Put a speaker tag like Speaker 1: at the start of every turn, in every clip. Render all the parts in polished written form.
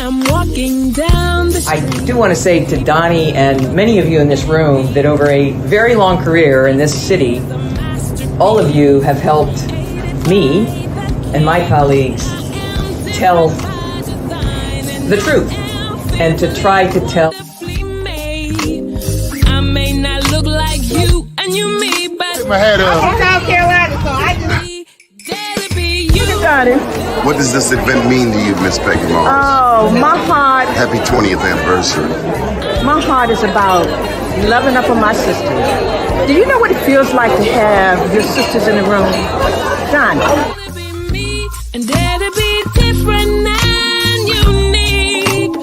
Speaker 1: I'm walking down the street.
Speaker 2: I do want to say to Doni and many of you in this room that over a very long career in this city, all of you have helped me and my colleagues tell the truth and to try to tell.
Speaker 1: I may not look like you and you me, but
Speaker 3: Put my head up.
Speaker 4: I'm South Carolina, so I just...
Speaker 3: What does this event mean to you, Miss Peggy Moore?
Speaker 4: Oh, my heart,
Speaker 3: Happy 20th anniversary.
Speaker 4: my heart is about loving up on my sisters. Do you know what it feels like to have your sisters in the room? Done.
Speaker 1: And dare to be different and unique.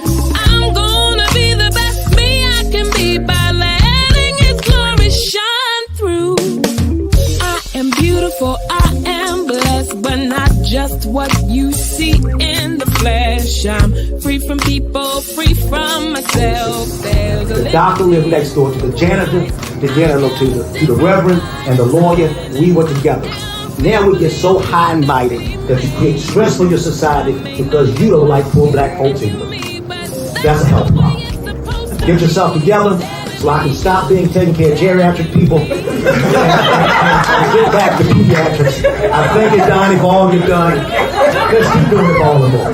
Speaker 1: I'm gonna be the best me I can be by letting His glory shine through. I am beautiful, I am blessed, but not just what you see in the flesh. I'm free from people, free from myself.
Speaker 5: The doctor lived next door to the janitor, to the reverend, and the lawyer. We were together. Now we get so high and mighty that you create stress for your society because you don't like poor black folks either. That's a health problem. Get yourself together so I can stop being taking care of geriatric people and get back to pediatrics. I thank you, Doni, for all you've done. Let's keep doing it for all the more.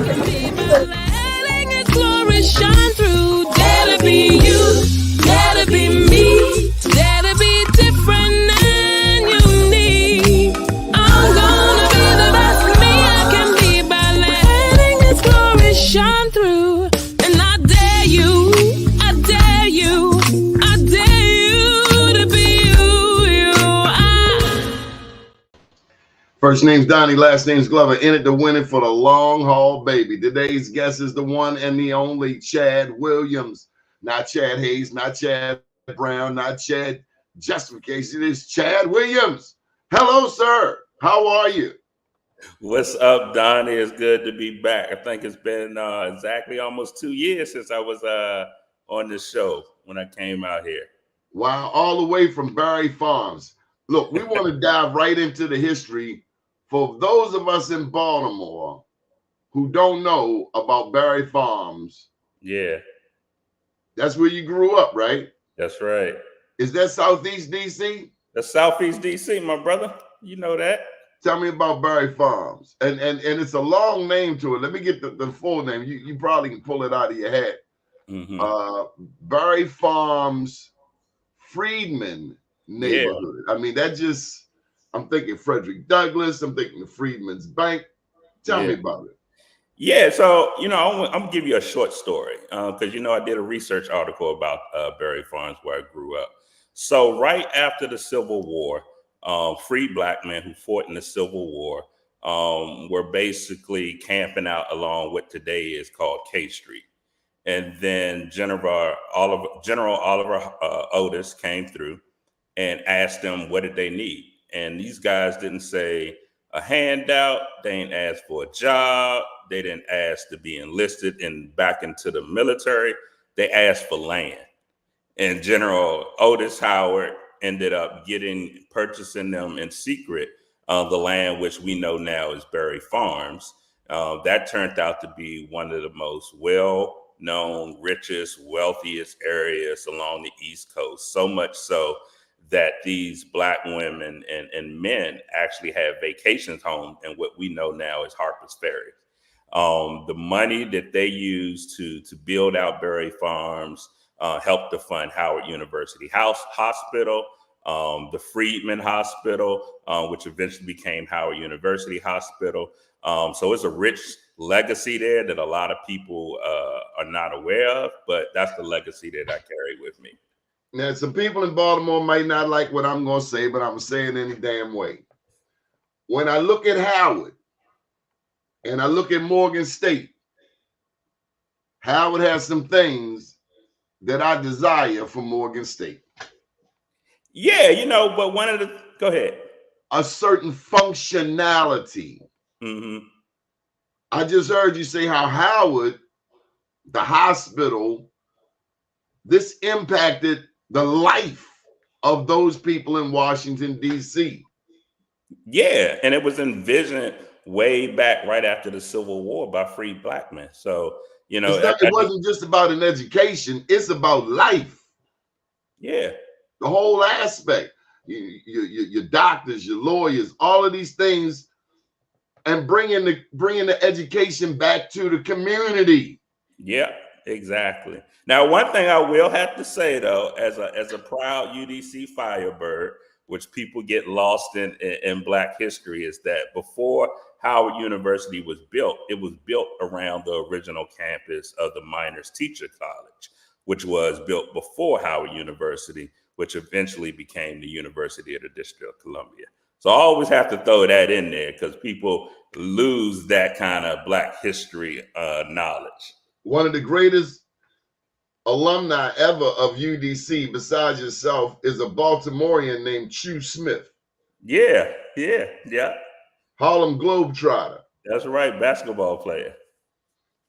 Speaker 1: Letting His glory shine through. Dare to be you, dare to be me, dare to be different and unique. I'm gonna be the best me I can be by letting His glory shine through. And I dare you, I dare you, I dare you to be you.
Speaker 3: First name's Doni, last name's Glover. In it to win it for the long haul, baby. Today's guest is the one and the only Chad Williams. Not Chad Hayes, not Chad Brown, not Chad Justification. It is Chad Williams. Hello, sir. How are you?
Speaker 6: What's up, Doni? It's good to be back. I think it's been exactly almost 2 years since I was on this show when I came out here.
Speaker 3: Wow, all the way from Barry Farms. Look, we want to dive right into the history for those of us in Baltimore who don't know about Barry Farms.
Speaker 6: Yeah.
Speaker 3: That's where you grew up, right?
Speaker 6: That's right.
Speaker 3: Is that Southeast DC?
Speaker 6: That's Southeast DC, my brother. You know that.
Speaker 3: Tell me about Barry Farms. And it's a long name to it. Let me get the full name. You probably can pull it out of your head.
Speaker 6: Mm-hmm.
Speaker 3: Barry Farms Freedman neighborhood. Yeah. I mean, I'm thinking Frederick Douglass. I'm thinking the Freedman's Bank. Tell me about it.
Speaker 6: Yeah, so, I'm going to give you a short story because, I did a research article about Barry Farms where I grew up. So right after the Civil War, free black men who fought in the Civil War were basically camping out along what today is called K Street. And then General Oliver Otis came through and asked them, what did they need? And these guys didn't say a handout. They didn't ask for a job. They didn't ask to be enlisted and back into the military. They asked for land. And General Otis Howard ended up purchasing them in secret the land, which we know now is Barry Farms. That turned out to be one of the most well-known, richest, wealthiest areas along the East Coast. So much so that these black women and men actually have vacations home in what we know now as Harper's Ferry. The money that they used to build out Barry Farms helped to fund Howard University Hospital, the Freedman Hospital, which eventually became Howard University Hospital. So it's a rich legacy there that a lot of people are not aware of, but that's the legacy that I carry with me.
Speaker 3: Now, some people in Baltimore might not like what I'm going to say, but I'm saying any damn way. When I look at Howard and I look at Morgan State, Howard has some things that I desire for Morgan State.
Speaker 6: Yeah, but go ahead.
Speaker 3: A certain functionality.
Speaker 6: Mm-hmm.
Speaker 3: I just heard you say how Howard, the hospital, this impacted the life of those people in Washington, D.C.
Speaker 6: Yeah, and it was envisioned way back right after the Civil War by free black men. So, You know,
Speaker 3: It wasn't just about an education. It's about life.
Speaker 6: Yeah.
Speaker 3: The whole aspect. Your doctors, your lawyers, all of these things, and bringing the education back to the community.
Speaker 6: Yeah, exactly. Now, one thing I will have to say though, as a proud UDC Firebird, which people get lost in Black history, is that before Howard University was built, it was built around the original campus of the Miners Teacher College, which was built before Howard University, which eventually became the University of the District of Columbia. So I always have to throw that in there because people lose that kind of Black history knowledge.
Speaker 3: One of the greatest alumni ever of UDC, besides yourself, is a Baltimorean named Chew Smith.
Speaker 6: Yeah.
Speaker 3: Harlem Globetrotter.
Speaker 6: That's right, basketball player.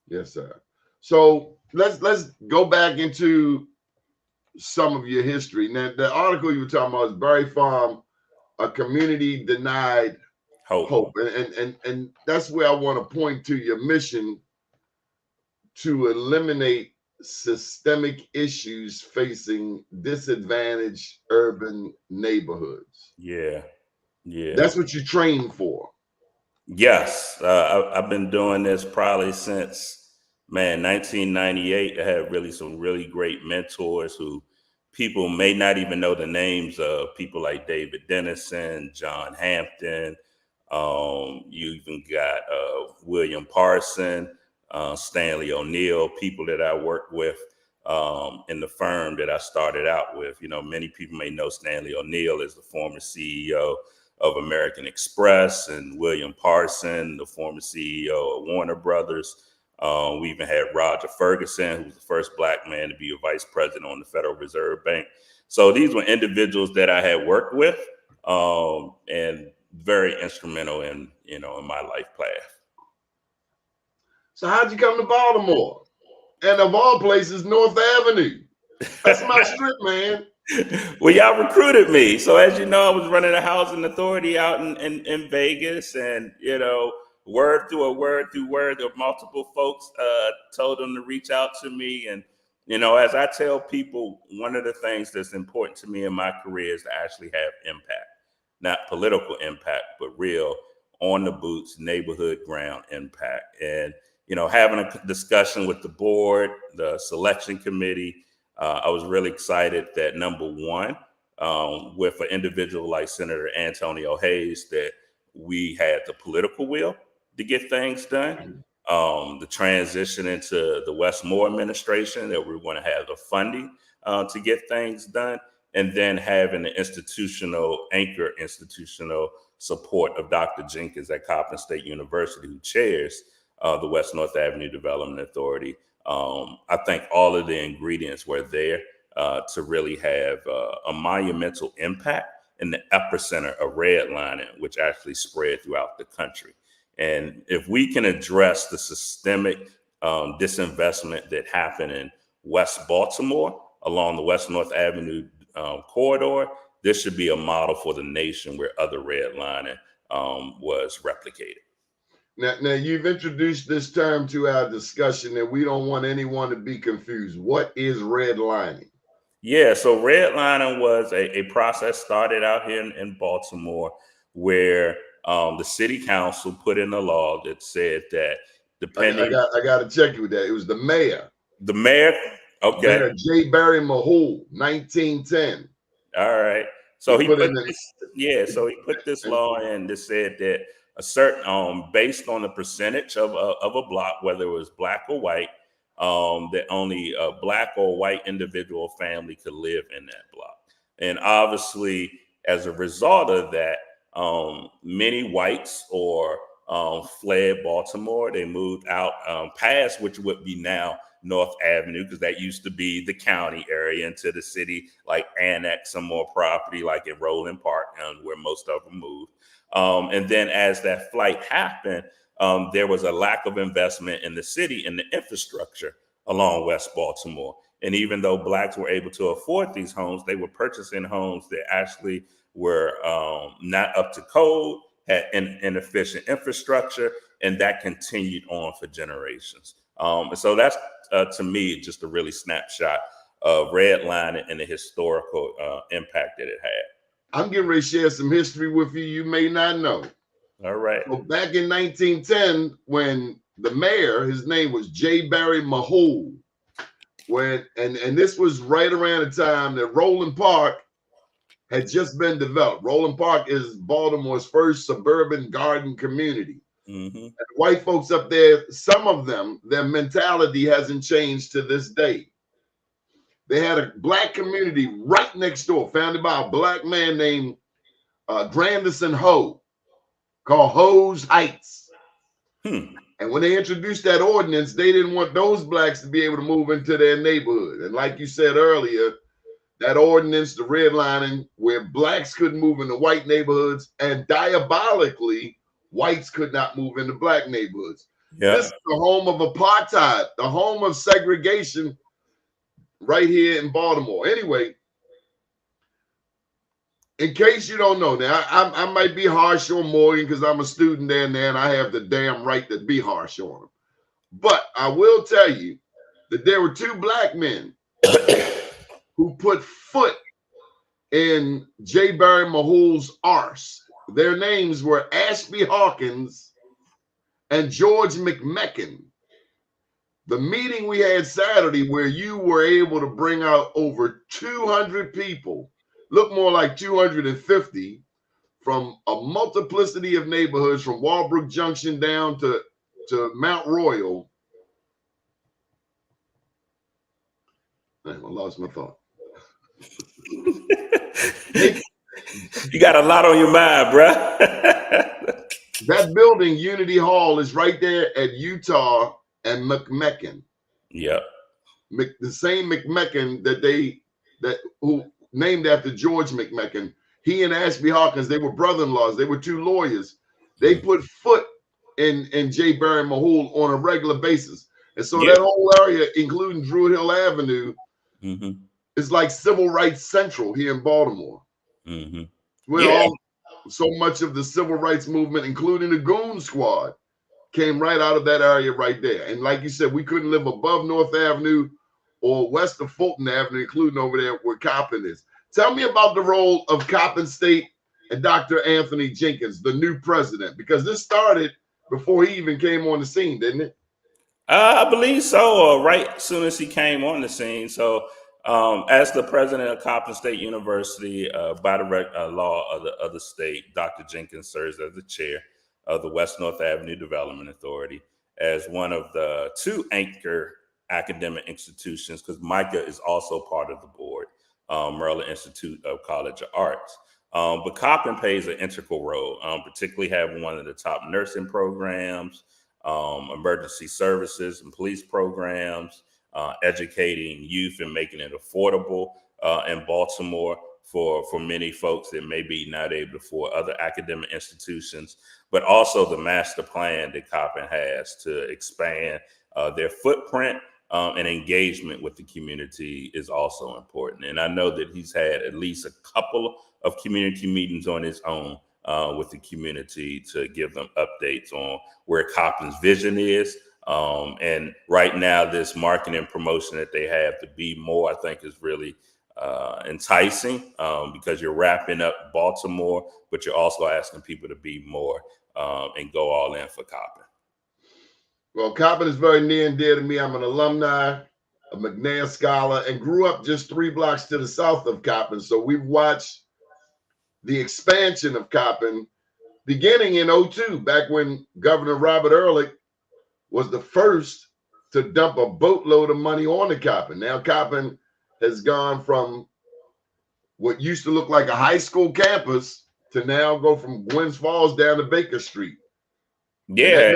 Speaker 3: Yes, sir. So let's go back into some of your history. Now, the article you were talking about is Berry Farm, a community denied hope. And that's where I want to point to your mission to eliminate systemic issues facing disadvantaged urban neighborhoods.
Speaker 6: Yeah.
Speaker 3: That's what you train for.
Speaker 6: Yes. I've been doing this probably since, 1998. I had some really great mentors who people may not even know the names of, people like David Dennison, John Hampton. You even got William Parson, Stanley O'Neill, people that I worked with in the firm that I started out with. You know, many people may know Stanley O'Neill as the former CEO of American Express, and William Parson, the former CEO of Warner Brothers. We even had Roger Ferguson, who was the first Black man to be a vice president on the Federal Reserve Bank. So these were individuals that I had worked with and very instrumental in my life path.
Speaker 3: So how'd you come to Baltimore? And of all places, North Avenue. That's my strip, man.
Speaker 6: Well, y'all recruited me. So as you know, I was running a housing authority out in Vegas, and word through word, of multiple folks told them to reach out to me. And as I tell people, one of the things that's important to me in my career is to actually have impact, not political impact, but real on the boots, neighborhood ground impact. And having a discussion with the board, the selection committee, I was really excited that number one, with an individual like Senator Antonio Hayes, that we had the political will to get things done. The transition into the Wes Moore administration, that we were going to have the funding to get things done, and then having the institutional support of Dr. Jenkins at Coppin State University, who chairs the West North Avenue Development Authority. I think all of the ingredients were there to really have a monumental impact in the epicenter of redlining, which actually spread throughout the country. And if we can address the systemic disinvestment that happened in West Baltimore along the West North Avenue corridor, this should be a model for the nation where other redlining was replicated.
Speaker 3: Now, you've introduced this term to our discussion, and we don't want anyone to be confused. What is redlining?
Speaker 6: Yeah, so redlining was a process started out here in Baltimore where the city council put in a law that said that depending...
Speaker 3: I got to check you with that. It was the mayor.
Speaker 6: The mayor? Okay.
Speaker 3: Mayor J. Barry Mahul, 1910.
Speaker 6: All right. So he put this law in that said that a certain based on the percentage of a block, whether it was Black or white, that only a Black or white individual family could live in that block. And obviously, as a result of that, many whites fled Baltimore. They moved out past, which would be now North Avenue, because that used to be the county area, into the city, like annex some more property, like in Roland Park, where most of them moved. And then as that flight happened, there was a lack of investment in the city and the infrastructure along West Baltimore. And even though Blacks were able to afford these homes, they were purchasing homes that actually were not up to code, had inefficient infrastructure, and that continued on for generations. And so that's, to me, just a really snapshot of redlining and the historical impact that it had.
Speaker 3: I'm getting ready to share some history with you you may not know.
Speaker 6: All right.
Speaker 3: So back in 1910, when the mayor, his name was J. Barry Mahul, and this was right around the time that Roland Park had just been developed. Roland Park is Baltimore's first suburban garden community.
Speaker 6: Mm-hmm.
Speaker 3: And the white folks up there, some of them, their mentality hasn't changed to this day. They had a black community right next door, founded by a black man named Grandison Hoe, called Hoe's Heights. And when they introduced that ordinance, they didn't want those blacks to be able to move into their neighborhood. And like you said earlier, that ordinance, the redlining, where blacks couldn't move into white neighborhoods, and diabolically, whites could not move into black neighborhoods. Yeah. This is the home of apartheid, the home of segregation right here in Baltimore. Anyway, in case you don't know, now I might be harsh on Morgan because I'm a student there and I have the damn right to be harsh on him. But I will tell you that there were two black men who put foot in J. Barry Mahul's arse. Their names were Ashby Hawkins and George McMecken. The meeting we had Saturday where you were able to bring out over 200 people, look more like 250, from a multiplicity of neighborhoods from Walbrook Junction down to Mount Royal. I lost my thought.
Speaker 6: You got a lot on your mind, bruh.
Speaker 3: That building, Unity Hall, is right there at Utah and McMecken.
Speaker 6: Yep.
Speaker 3: The same McMecken who named after George McMecken. He and Ashby Hawkins, they were brother-in-laws. They were two lawyers. They put foot in J. Barry Mahul on a regular basis. And so that whole area, including Druid Hill Avenue, is like civil rights central here in Baltimore. Where so much of the civil rights movement, including the Goon Squad, came right out of that area right there. And like you said, we couldn't live above North Avenue or west of Fulton Avenue, including over there where Coppin is. Tell me about the role of Coppin State and Dr. Anthony Jenkins, the new president, because this started before he even came on the scene, didn't it?
Speaker 6: I believe so, right as soon as he came on the scene. So as the president of Coppin State University, by the law of the state, Dr. Jenkins serves as the chair of the West North Avenue Development Authority as one of the two anchor academic institutions, because MICA is also part of the board, Maryland Institute of College of Arts. But Coppin plays an integral role, particularly having one of the top nursing programs, emergency services and police programs, educating youth and making it affordable in Baltimore for many folks that may be not able to afford other academic institutions, but also the master plan that Coppin has to expand their footprint and engagement with the community is also important. And I know that he's had at least a couple of community meetings on his own with the community to give them updates on where Coppin's vision is. And right now, this marketing and promotion that they have to be more, I think, is really enticing because you're wrapping up Baltimore, but you're also asking people to be more and go all in for Coppin.
Speaker 3: Well, Coppin is very near and dear to me. I'm an alumni, a McNair scholar, and grew up just 3 blocks to the south of Coppin. So we've watched the expansion of Coppin beginning in 2002, back when Governor Robert Ehrlich was the first to dump a boatload of money on the Coppin. Now Coppin has gone from what used to look like a high school campus to now go from Gwynns Falls down to Baker Street.
Speaker 6: Yeah,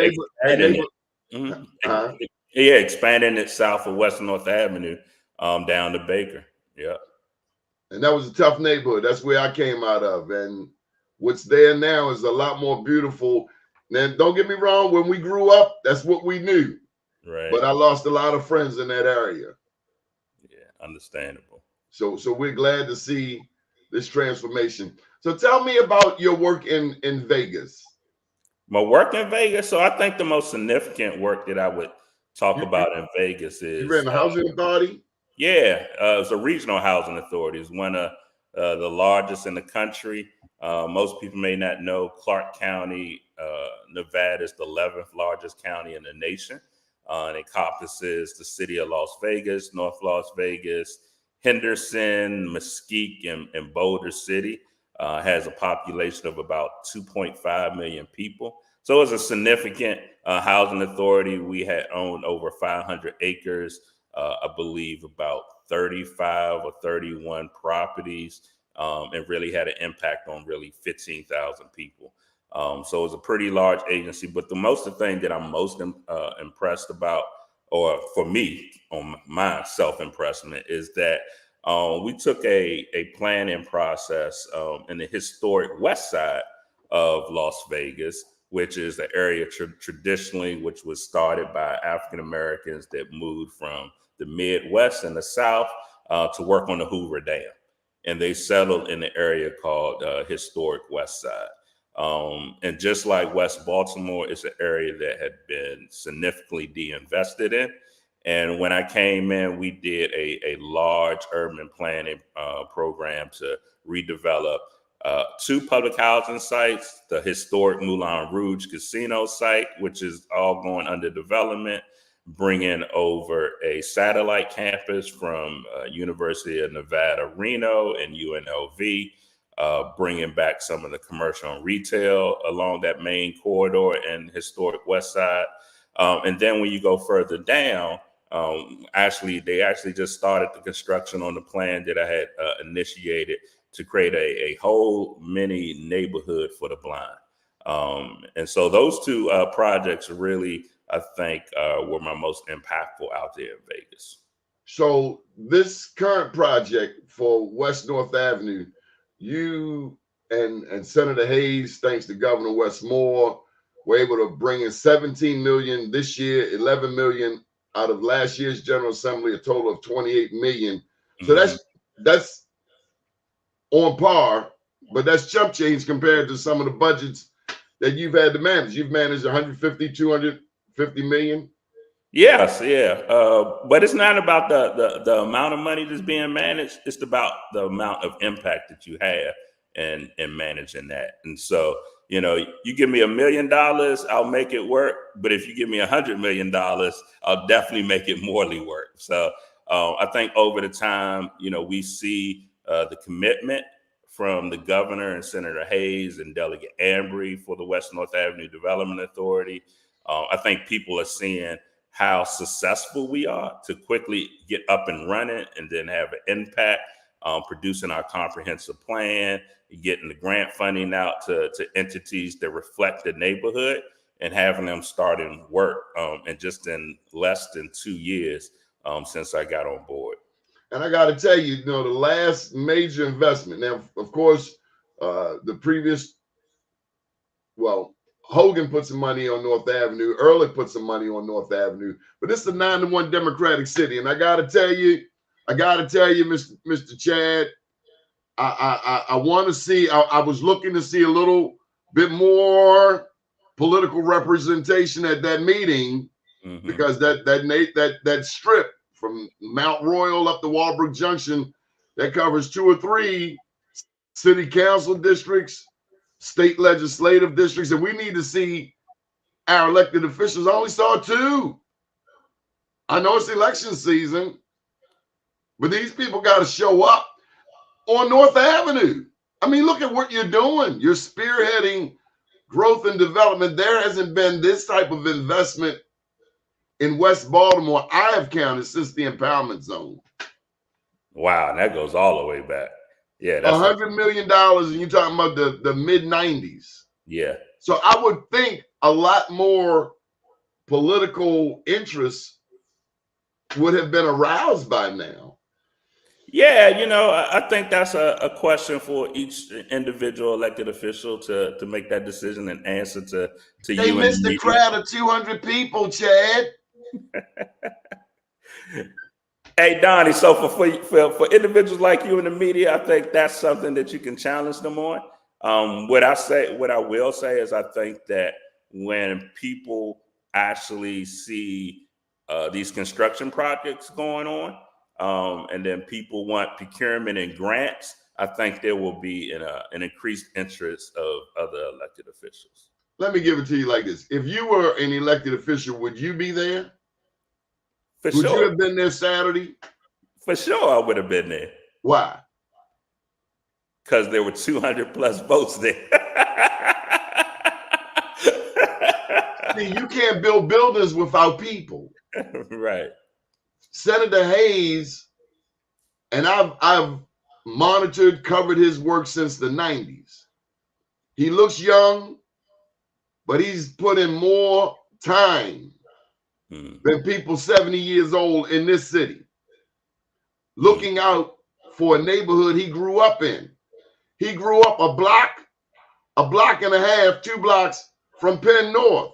Speaker 6: expanding it south of West North Avenue down to Baker. Yeah.
Speaker 3: And that was a tough neighborhood. That's where I came out of. And what's there now is a lot more beautiful. Now, don't get me wrong, when we grew up, that's what we knew.
Speaker 6: Right.
Speaker 3: But I lost a lot of friends in that area.
Speaker 6: Yeah, understandable.
Speaker 3: So we're glad to see this transformation. So tell me about your work in Vegas.
Speaker 6: My work in Vegas. So I think the most significant work that I would talk about in Vegas
Speaker 3: You
Speaker 6: is
Speaker 3: ran the housing authority?
Speaker 6: yeah, it's a regional housing authority. It's one of the largest in the country. Most people may not know Clark County, Nevada is the 11th largest county in the nation. And it encompasses the city of Las Vegas, North Las Vegas, Henderson, Mesquite, and Boulder City. Has a population of about 2.5 million people. So it's a significant housing authority. We had owned over 500 acres, I believe about 35 or 31 properties, and really had an impact on really 15,000 people. So it's a pretty large agency. But the thing that I'm most impressed about, or for me, on my self-impressment, is that we took a planning process in the historic west side of Las Vegas, which is the area traditionally which was started by African Americans that moved from the Midwest and the South to work on the Hoover Dam. And they settled in the area called historic west side. And just like West Baltimore, it's an area that had been significantly de-invested in. And when I came in, we did a large urban planning program to redevelop 2 public housing sites, the historic Moulin Rouge Casino site, which is all going under development, bringing over a satellite campus from University of Nevada, Reno and UNLV, bringing back some of the commercial and retail along that main corridor and historic west side. And then when you go further down, they actually just started the construction on the plan that I had initiated to create a whole mini neighborhood for the blind. And so those 2 projects really, I think, were my most impactful out there in Vegas.
Speaker 3: So this current project for West North Avenue, you and Senator Hayes, thanks to Governor Wes Moore, were able to bring in 17 million this year, 11 million out of last year's General Assembly, a total of 28 million. So that's on par, but that's chump change compared to some of the budgets that you've had to manage. You've managed 150, 250 million.
Speaker 6: Yes, yeah. But it's not about the amount of money that's being managed. It's about the amount of impact that you have in managing that. And so, you give me $1 million, I'll make it work. But if you give me $100 million, I'll definitely make it morely work. So I think over the time, we see the commitment from the governor and Senator Hayes and Delegate Ambry for the West North Avenue Development Authority. I think people are seeing how successful we are to quickly get up and running and then have an impact, producing our comprehensive plan, getting the grant funding out to entities that reflect the neighborhood and having them starting work and just in less than 2 years since I got on board.
Speaker 3: And I got to tell you, the last major investment. Now, of course, the previous, Hogan put some money on North Avenue. Ehrlich put some money on North Avenue. But it's a 9-1 Democratic city, and I got to tell you, Mr. Chad, I want to see. I was looking to see a little bit more political representation at that meeting because that strip from Mount Royal up to Walbrook Junction, that covers 2 or 3 city council districts, state legislative districts, and we need to see our elected officials. I only saw 2. I know it's election season, but these people got to show up on North Avenue. I mean, look at what you're doing. You're spearheading growth and development. There hasn't been this type of investment in West Baltimore I have counted since the empowerment zone.
Speaker 6: Wow, and that goes all the way back. Yeah, that's
Speaker 3: $100 million, and you're talking about the mid-90s.
Speaker 6: Yeah.
Speaker 3: So I would think a lot more political interest would have been aroused by now.
Speaker 6: Yeah, I think that's a question for each individual elected official to make that decision and answer to
Speaker 3: They
Speaker 6: you.
Speaker 3: missed a crowd of 200 people, Chad.
Speaker 6: Hey, Doni, so for individuals like you in the media, I think that's something that you can challenge them on. What I will say is I think that when people actually see these construction projects going on, and then people want procurement and grants, I think there will be an increased interest of other elected officials.
Speaker 3: Let me give it to you like this. If you were an elected official, would you be there?
Speaker 6: For
Speaker 3: Would you
Speaker 6: sure.
Speaker 3: have been there Saturday?
Speaker 6: For sure, I would have been there.
Speaker 3: Why?
Speaker 6: Because there were 200 plus votes there.
Speaker 3: See, you can't build buildings without people.
Speaker 6: Right.
Speaker 3: Senator Hayes, and I've monitored, covered his work since the 90s. He looks young, but he's put in more time than people 70 years old in this city, looking out for a neighborhood he grew up in. He grew up a block and a half, 2 blocks from Penn North.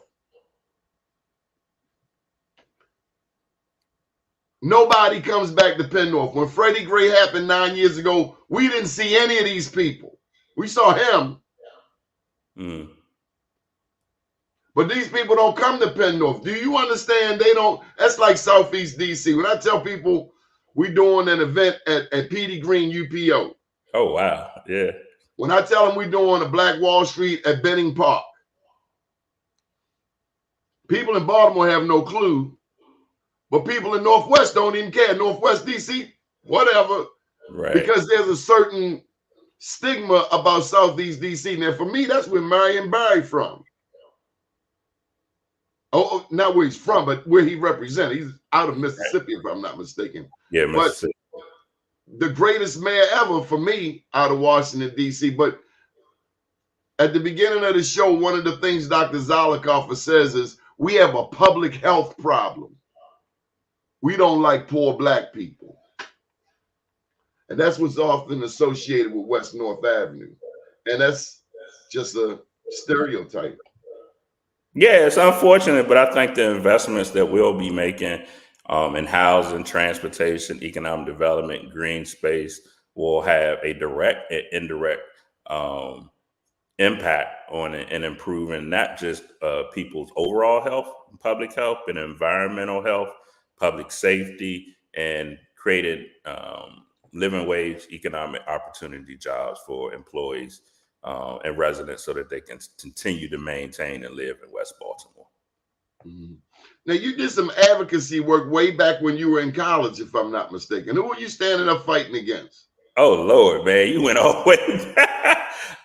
Speaker 3: Nobody comes back to Penn North. When Freddie Gray happened 9 years ago, we didn't see any of these people. We saw him. But these people don't come to Penn North. Do you understand? They don't. That's like Southeast DC. When I tell people we're doing an event at PD Green UPO.
Speaker 6: Oh, wow. Yeah.
Speaker 3: When I tell them we're doing a Black Wall Street at Benning Park, people in Baltimore have no clue. But people in Northwest don't even care. Northwest DC, whatever.
Speaker 6: Right.
Speaker 3: Because there's a certain stigma about Southeast DC. Now, for me, that's where Marion Barry from. Oh, not where he's from, but where he represents. He's out of Mississippi, if I'm not mistaken.
Speaker 6: Yeah, Mississippi.
Speaker 3: But the greatest mayor ever for me out of Washington, D.C. But at the beginning of the show, one of the things Dr. Zollicoffer says is we have a public health problem. We don't like poor Black people. And that's what's often associated with West North Avenue. And that's just a stereotype.
Speaker 6: Yeah, it's unfortunate, but I think the investments that we'll be making in housing, transportation, economic development, green space will have a direct and indirect impact on it and improving not just people's overall health, public health, and environmental health, public safety, and created living wage economic opportunity jobs for employees and residents so that they can continue to maintain and live in West Baltimore.
Speaker 3: Now, you did some advocacy work way back when you were in college, if I'm not mistaken. Who were you standing up fighting against?
Speaker 6: Oh, Lord, man, you went all the way back.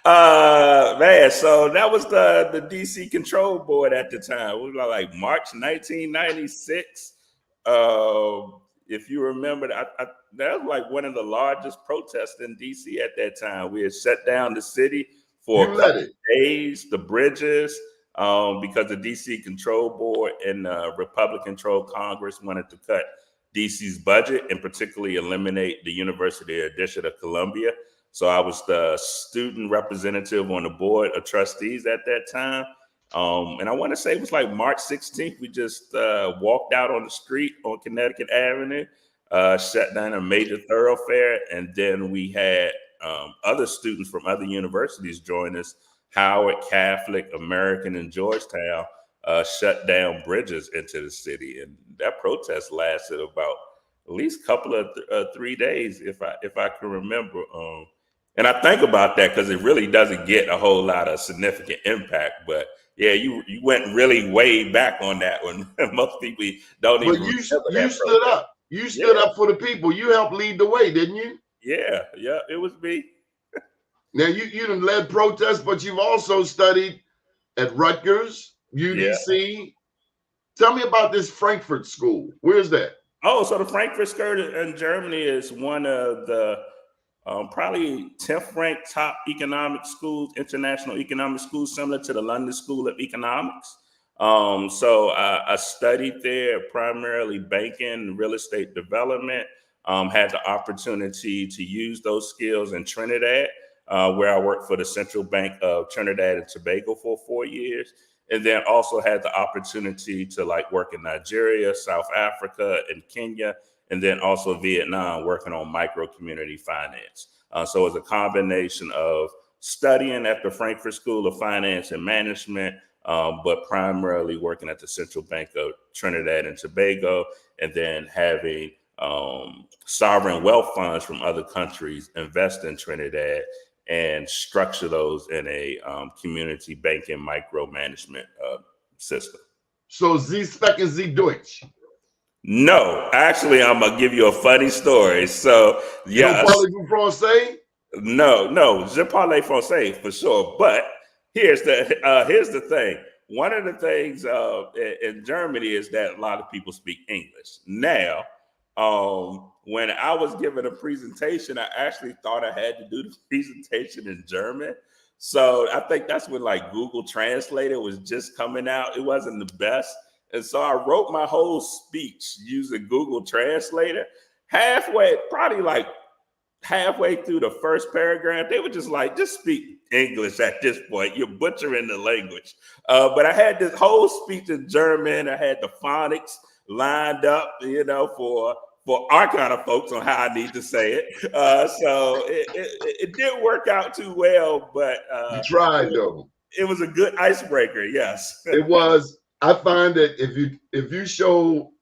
Speaker 6: Man, so that was the DC Control Board at the time. It was like March 1996. If you remember, that was like one of the largest protests in DC at that time. We had shut down the city for a couple of days, the bridges, because the DC Control Board and Republican-controlled Congress wanted to cut DC's budget and particularly eliminate the University of District of Columbia. So I was the student representative on the board of trustees at that time. And I want to say it was like March 16th. We just walked out on the street on Connecticut Avenue, shut down a major thoroughfare. And then we had other students from other universities join us, Howard, Catholic, American, and Georgetown, shut down bridges into the city. And that protest lasted about at least a couple of 3 days, if I can remember. And I think about that because it really doesn't get a whole lot of significant impact. But yeah, you went really way back on that one. Most people don't even. But
Speaker 3: you stood up. You stood up for the people. You helped lead the way, didn't you?
Speaker 6: Yeah, it was me.
Speaker 3: Now you done led protests, but you've also studied at Rutgers, UDC. Yeah. Tell me about this Frankfurt School. Where's that?
Speaker 6: Oh, so the Frankfurt School in Germany is one of the probably 10th ranked top economic schools, international economic schools, similar to the London School of Economics. So I studied there primarily banking, real estate development, had the opportunity to use those skills in Trinidad, where I worked for the Central Bank of Trinidad and Tobago for 4 years. And then also had the opportunity to work in Nigeria, South Africa, and Kenya, and then also Vietnam, working on micro community finance. So it was a combination of studying at the Frankfurt School of Finance and Management, but primarily working at the Central Bank of Trinidad and Tobago, and then having sovereign wealth funds from other countries invest in Trinidad and structure those in a community banking micromanagement system.
Speaker 3: So Sie sprechen Sie Deutsch?
Speaker 6: No, actually, I'm gonna give you a funny story. So,
Speaker 3: You don't
Speaker 6: yes,
Speaker 3: parlez-vous français?
Speaker 6: no, je parle français for sure. But here's the thing. One of the things in Germany is that a lot of people speak English. Now, when I was giving a presentation, I actually thought I had to do the presentation in German. So I think that's when like Google Translator was just coming out. It wasn't the best. And so I wrote my whole speech using Google Translator. Probably halfway through the first paragraph, they were just like, just speak English at this point. You're butchering the language. But I had this whole speech in German. I had the phonics lined up, for our kind of folks on how I need to say it. So it didn't work out too well, but
Speaker 3: You tried though.
Speaker 6: It was a good icebreaker. Yes,
Speaker 3: It was. I find that if you show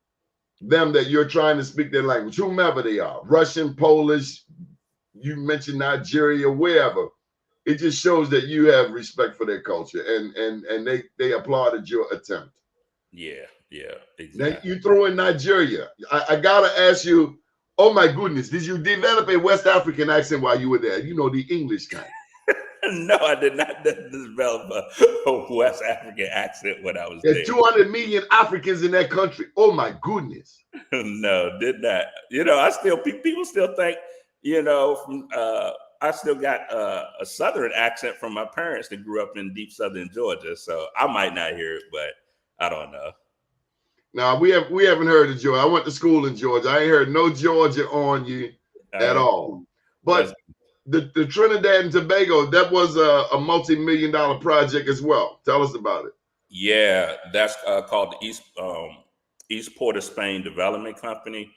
Speaker 3: them that you're trying to speak their language, whomever they are, Russian, Polish, you mentioned Nigeria, wherever, it just shows that you have respect for their culture, and they applauded your attempt.
Speaker 6: Yeah, exactly.
Speaker 3: Now you throw in Nigeria. I gotta ask you, oh my goodness, did you develop a West African accent while you were there? You know, the English kind.
Speaker 6: No, I did not develop a West African accent when I was there.
Speaker 3: There's 200 million Africans in that country. Oh my goodness.
Speaker 6: No, did not. People still think, I still got a Southern accent from my parents that grew up in deep Southern Georgia. So I might not hear it, but I don't know.
Speaker 3: Now we haven't heard of Georgia. I went to school in Georgia. I ain't heard no Georgia on you at all. But the Trinidad and Tobago, that was a multi-million-dollar project as well. Tell us about it.
Speaker 6: Yeah, that's called the East Port of Spain Development Company.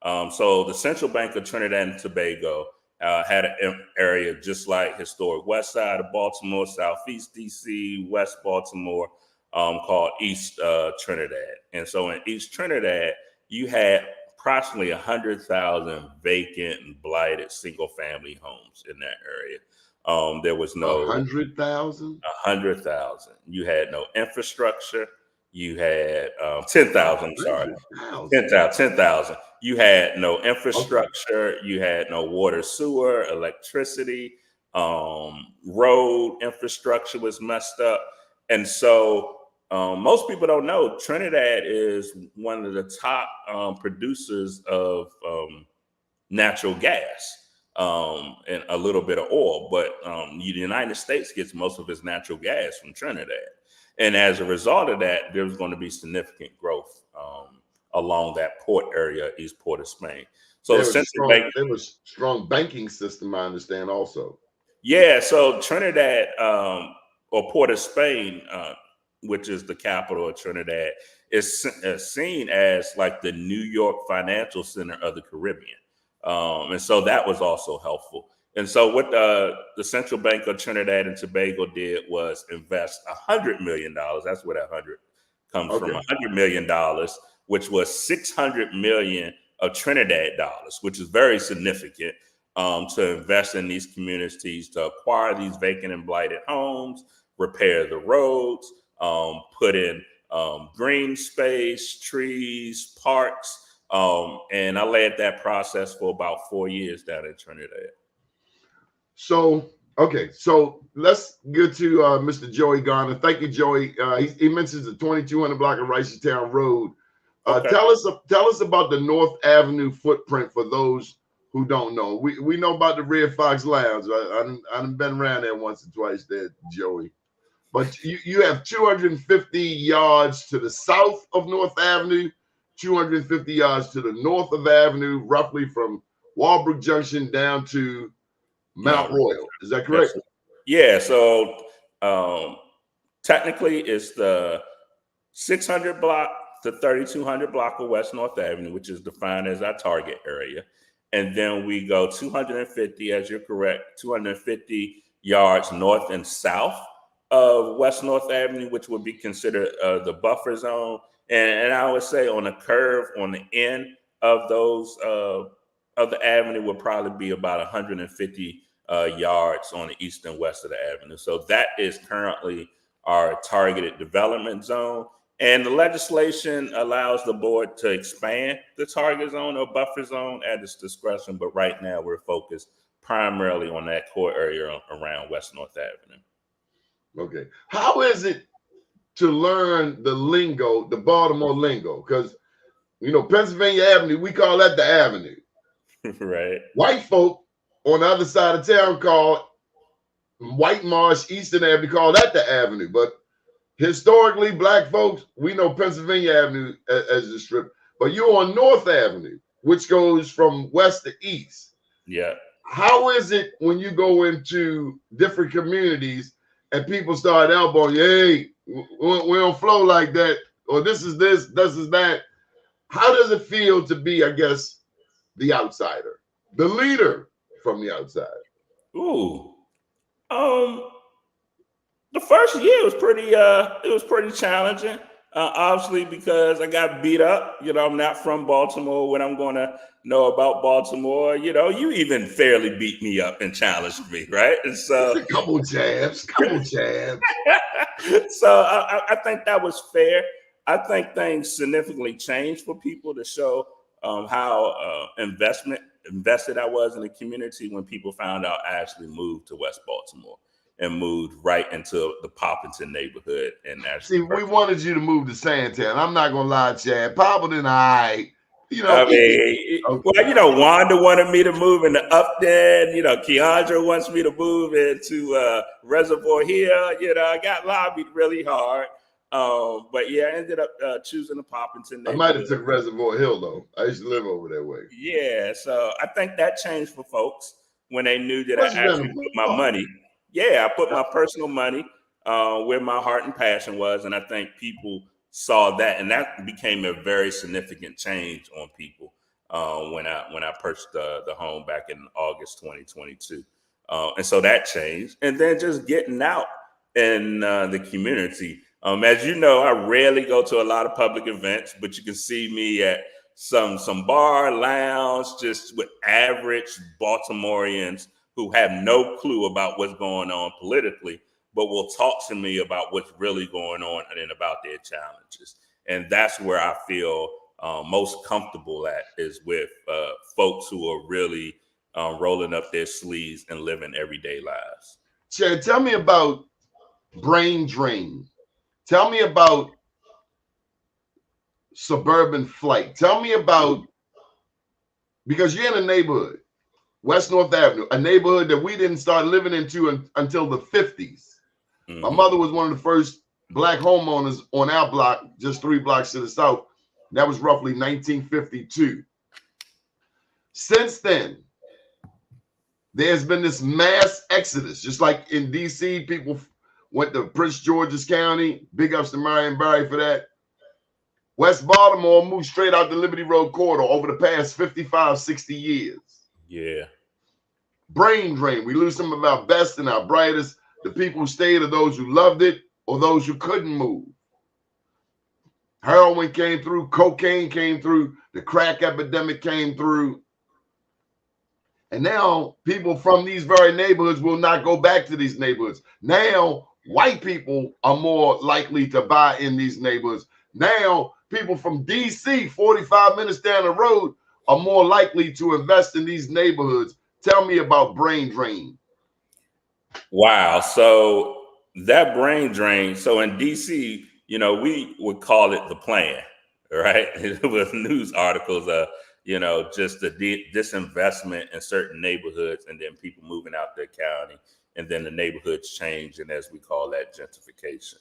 Speaker 6: So the Central Bank of Trinidad and Tobago had an area just like historic West Side of Baltimore, Southeast DC, West Baltimore, called East Trinidad. And so in East Trinidad, you had approximately 100,000 vacant and blighted single-family homes in that area. There was no
Speaker 3: 100,000.
Speaker 6: 100,000. You had no infrastructure. You had 10,000. I'm sorry, 10,000. You had no infrastructure. Okay. You had no water, sewer, electricity. Road infrastructure was messed up, and so. Most people don't know Trinidad is one of the top producers of natural gas and a little bit of oil, but the United States gets most of its natural gas from Trinidad. And as a result of that, there's going to be significant growth along that port area, East Port of Spain. So
Speaker 3: there was strong banking system, I understand also.
Speaker 6: Yeah, so Trinidad or Port of Spain, which is the capital of Trinidad, is seen as like the New York financial center of the Caribbean. And so that was also helpful. And so what the Central Bank of Trinidad and Tobago did was invest $100 million. That's where that 100 comes from, $100 million, which was 600 million of Trinidad dollars, which is very significant to invest in these communities, to acquire these vacant and blighted homes, repair the roads, put in green space, trees, parks. And I led that process for about 4 years down in Trinidad.
Speaker 3: So let's get to Mr. Joey Garner. Thank you, Joey. He mentions the 2200 block of Ricetown Road. Tell us about the North Avenue footprint for those who don't know. We know about the Red Fox Lounge. I've been around there once or twice there, Joey. But you have 250 yards to the south of North Avenue, 250 yards to the north of Avenue, roughly from Walbrook Junction down to Mount Royal. Is that correct?
Speaker 6: Yeah. So technically, it's the 600 block to 3200 block of West North Avenue, which is defined as our target area. And then we go 250, as you're correct, 250 yards north and south of West North Avenue, which would be considered the buffer zone. And I would say on a curve on the end of those of the avenue would probably be about 150 yards on the east and west of the avenue. So that is currently our targeted development zone. And the legislation allows the board to expand the target zone or buffer zone at its discretion. But right now we're focused primarily on that core area around West North Avenue.
Speaker 3: Okay. How is it to learn the lingo, the Baltimore lingo? Because, you know, Pennsylvania Avenue, we call that the avenue.
Speaker 6: Right.
Speaker 3: White folk on the other side of town call White Marsh, Eastern Avenue, call that the avenue. But historically, black folks, we know Pennsylvania Avenue as the strip. But you're on North Avenue, which goes from west to east.
Speaker 6: Yeah.
Speaker 3: How is it when you go into different communities and people start elbowing you, hey, we don't flow like that, or this is that? How does it feel to be, I guess, the outsider, the leader from the outside?
Speaker 6: Ooh, the first year was pretty challenging. Obviously, because I got beat up. You know, I'm not from Baltimore. When I'm going to know about Baltimore, you know, you even fairly beat me up and challenged me, right? And so,
Speaker 3: a couple jabs.
Speaker 6: So I think that was fair. I think things significantly changed for people to show how invested I was in the community when people found out I actually moved to West Baltimore and moved right into the Poppleton neighborhood. And actually,
Speaker 3: see, we wanted you to move to Sandtown. I'm not gonna lie, Chad. Poppleton, you know.
Speaker 6: I mean,
Speaker 3: okay.
Speaker 6: Well, you know, Wanda wanted me to move into Upton. You know, Keandra wants me to move into Reservoir Hill. You know, I got lobbied really hard. But yeah, I ended up choosing the Poppleton.
Speaker 3: I might have took Reservoir Hill though. I used to live over that way.
Speaker 6: Yeah, so I think that changed for folks when they knew that I actually put my money. Yeah, I put my personal money where my heart and passion was, and I think people saw that, and that became a very significant change on people when I purchased the home back in August 2022, and so that changed, and then just getting out in the community. As you know, I rarely go to a lot of public events, but you can see me at some bar, lounge, just with average Baltimoreans who have no clue about what's going on politically, but will talk to me about what's really going on and about their challenges. And that's where I feel most comfortable at, is with folks who are really rolling up their sleeves and living everyday lives.
Speaker 3: Chad, tell me about brain drain. Tell me about suburban flight. Tell me about, because you're in a neighborhood, West North Avenue, a neighborhood that we didn't start living into until the 50s. Mm-hmm. My mother was one of the first black homeowners on our block, just 3 blocks to the south. That was roughly 1952. Since then, there's been this mass exodus, just like in DC, people went to Prince George's County. Big ups to Marion Barry for that. West Baltimore moved straight out the Liberty Road corridor over the past 55, 60 years.
Speaker 6: Yeah.
Speaker 3: Brain drain. We lose some of our best and our brightest. The people who stayed are those who loved it or those who couldn't move. Heroin came through. Cocaine came through. The crack epidemic came through. And now people from these very neighborhoods will not go back to these neighborhoods. Now white people are more likely to buy in these neighborhoods. Now people from DC, 45 minutes down the road, are more likely to invest in these neighborhoods. Tell me about brain drain.
Speaker 6: Wow. So that brain drain. So in DC, you know, we would call it the plan, right? It was news articles, you know, just the disinvestment in certain neighborhoods and then people moving out their county, and then the neighborhoods change. And as we call that, gentrification.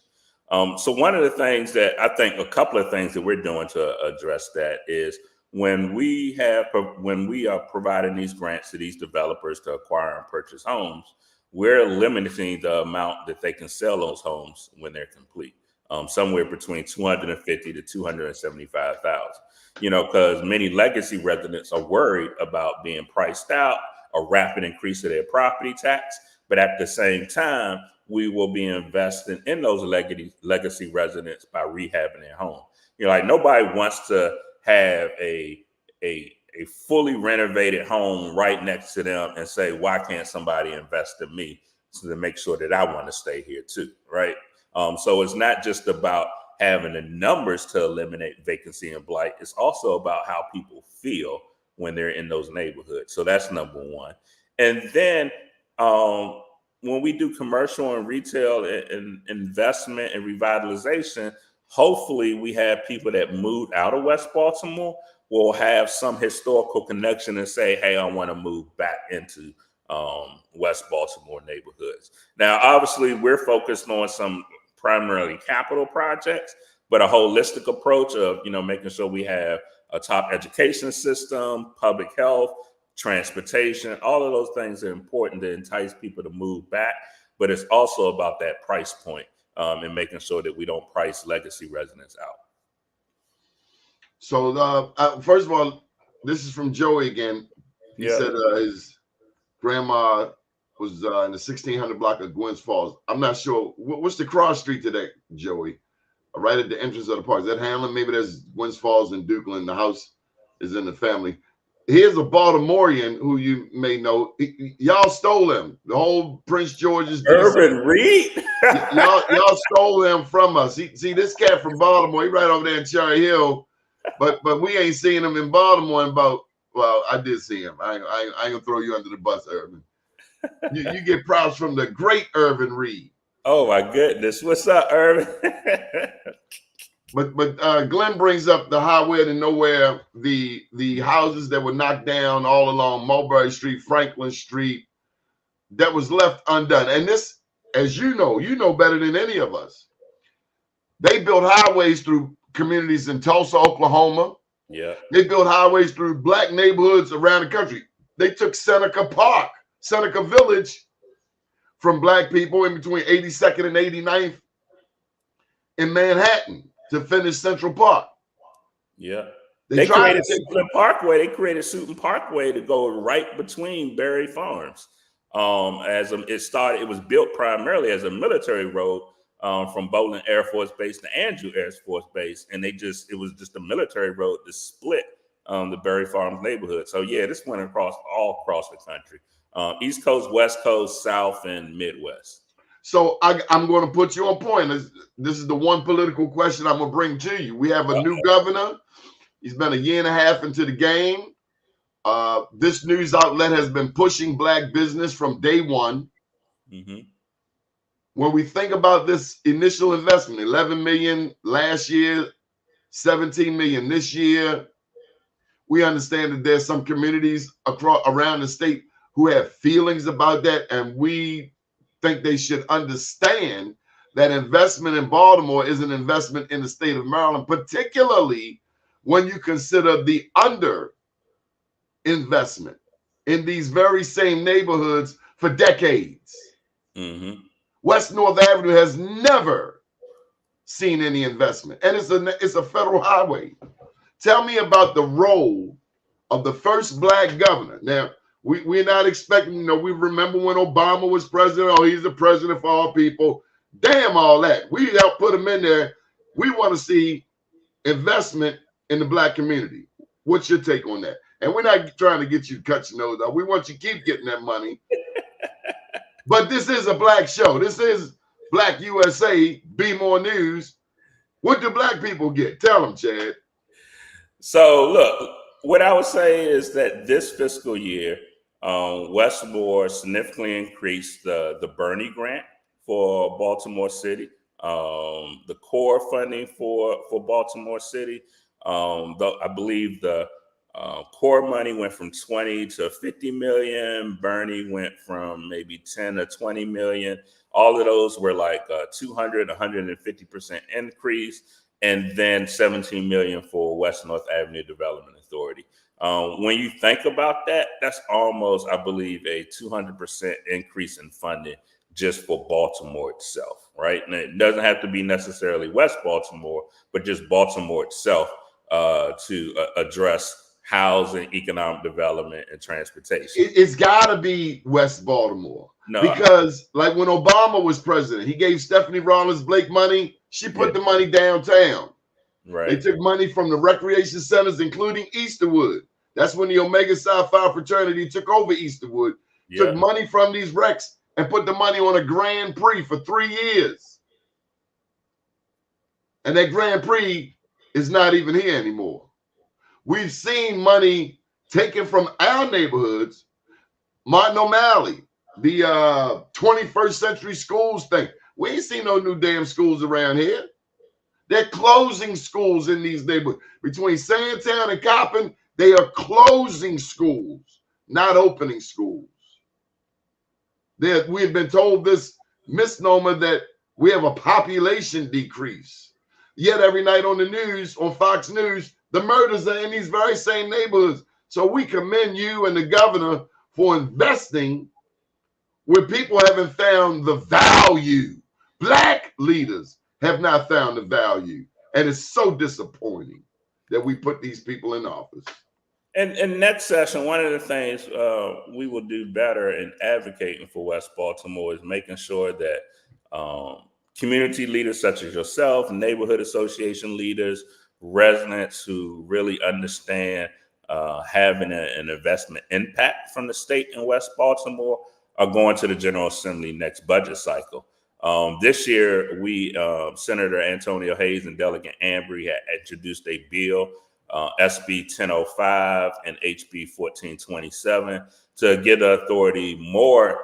Speaker 6: So one of the things that I think, a couple of things that we're doing to address that is when we are providing these grants to these developers to acquire and purchase homes, we're limiting the amount that they can sell those homes when they're complete, somewhere between 250 to 275,000. You know, because many legacy residents are worried about being priced out, a rapid increase of their property tax. But at the same time, we will be investing in those legacy residents by rehabbing their home. You know, like nobody wants to have a fully renovated home right next to them and say, why can't somebody invest in me to make sure that I want to stay here too, right? So it's not just about having the numbers to eliminate vacancy and blight. It's also about how people feel when they're in those neighborhoods. So that's number one. And then when we do commercial and retail and investment and revitalization, hopefully we have people that moved out of West Baltimore will have some historical connection and say, hey, I want to move back into West Baltimore neighborhoods. Now, obviously, we're focused on some primarily capital projects, but a holistic approach of, you know, making sure we have a top education system, public health, transportation, all of those things are important to entice people to move back. But it's also about that price point and making sure that we don't price legacy residents out.
Speaker 3: So first of all, this is from Joey again. He said his grandma was in the 1600 block of Gwynns Falls. I'm not sure. What's the cross street today, Joey? Right at the entrance of the park. Is that Hamlin? Maybe there's Gwynns Falls and Dukeland. The house is in the family. Here's a Baltimorean who you may know. Y'all stole him. The whole Prince George's.
Speaker 6: Urban Reed?
Speaker 3: y'all stole him from us. See, this cat from Baltimore, he right over there in Cherry Hill. But we ain't seen him in Baltimore in about, well, I did see him. I ain't gonna throw you under the bus, Urban. You get props from the great Urban Reed.
Speaker 6: Oh my goodness. What's up, Urban?
Speaker 3: But Glenn brings up the highway to nowhere, the houses that were knocked down all along Mulberry Street, Franklin Street, that was left undone. And this, as you know better than any of us. They built highways through communities in Tulsa, Oklahoma.
Speaker 6: Yeah.
Speaker 3: They built highways through black neighborhoods around the country. They took Seneca Village from black people in between 82nd and 89th in Manhattan to finish Central Park.
Speaker 6: Yeah.
Speaker 3: They
Speaker 6: created Suitland Parkway. They created Suitland Parkway to go right between Berry Farms. It was built primarily as a military road from Bowling Air Force Base to Andrew Air Force Base, and it was just a military road to split the Berry Farms neighborhood. So yeah, this went all across the country, East Coast, West Coast, South, and Midwest.
Speaker 3: So I'm going to put you on point. This is the one political question I'm going to bring to you. We have a new governor. He's been a year and a half into the game. This news outlet has been pushing black business from day one.
Speaker 6: Mm-hmm.
Speaker 3: When we think about this initial investment, 11 million last year, 17 million this year, we understand that there's some communities around the state who have feelings about that, and we think they should understand that investment in Baltimore is an investment in the state of Maryland, particularly when you consider the under investment in these very same neighborhoods for decades.
Speaker 6: Mm-hmm.
Speaker 3: West North Avenue has never seen any investment, and it's a federal highway. Tell me about the role of the first black governor. Now, we're not expecting, we remember when Obama was president, he's the president for all people. Damn all that. We helped put him in there. We want to see investment in the black community. What's your take on that? And we're not trying to get you to cut your nose off. We want you to keep getting that money. But this is a black show. This is Black USA, Be More News. What do black people get? Tell them, Chad.
Speaker 6: So look, what I would say is that this fiscal year, Wes Moore significantly increased the Bernie grant for Baltimore City, the core funding for Baltimore City. I believe the core money went from 20 to 50 million. Bernie went from maybe 10 to 20 million. All of those were like 200, 150% increase. And then 17 million for West North Avenue Development Authority. When you think about that, that's almost, I believe, a 200% increase in funding just for Baltimore itself, right? And it doesn't have to be necessarily West Baltimore, but just Baltimore itself to address housing, economic development, and transportation.
Speaker 3: It's got to be West Baltimore.
Speaker 6: No.
Speaker 3: Because like when Obama was president, he gave Stephanie Rollins Blake money. She put the money downtown.
Speaker 6: Right.
Speaker 3: They took money from the recreation centers, including Easterwood. That's when the Omega Psi Phi fraternity took over Easterwood. Took money from these recs and put the money on a Grand Prix for 3 years. And that Grand Prix is not even here anymore. We've seen money taken from our neighborhoods. Martin O'Malley, the 21st century schools thing. We ain't seen no new damn schools around here. They're closing schools in these neighborhoods. Between Sandtown and Coppin, they are closing schools, not opening schools. We have been told this misnomer that we have a population decrease. Yet every night on the news, on Fox News, the murders are in these very same neighborhoods. So we commend you and the governor for investing where people haven't found the value. Black leaders have not found the value. And it's so disappointing that we put these people in office.
Speaker 6: And next session, one of the things we will do better in advocating for West Baltimore is making sure that community leaders such as yourself, neighborhood association leaders, residents who really understand having an investment impact from the state in West Baltimore are going to the General Assembly next budget cycle. This year, Senator Antonio Hayes and Delegate Ambry had introduced a bill, SB 1005 and HB 1427, to give the authority more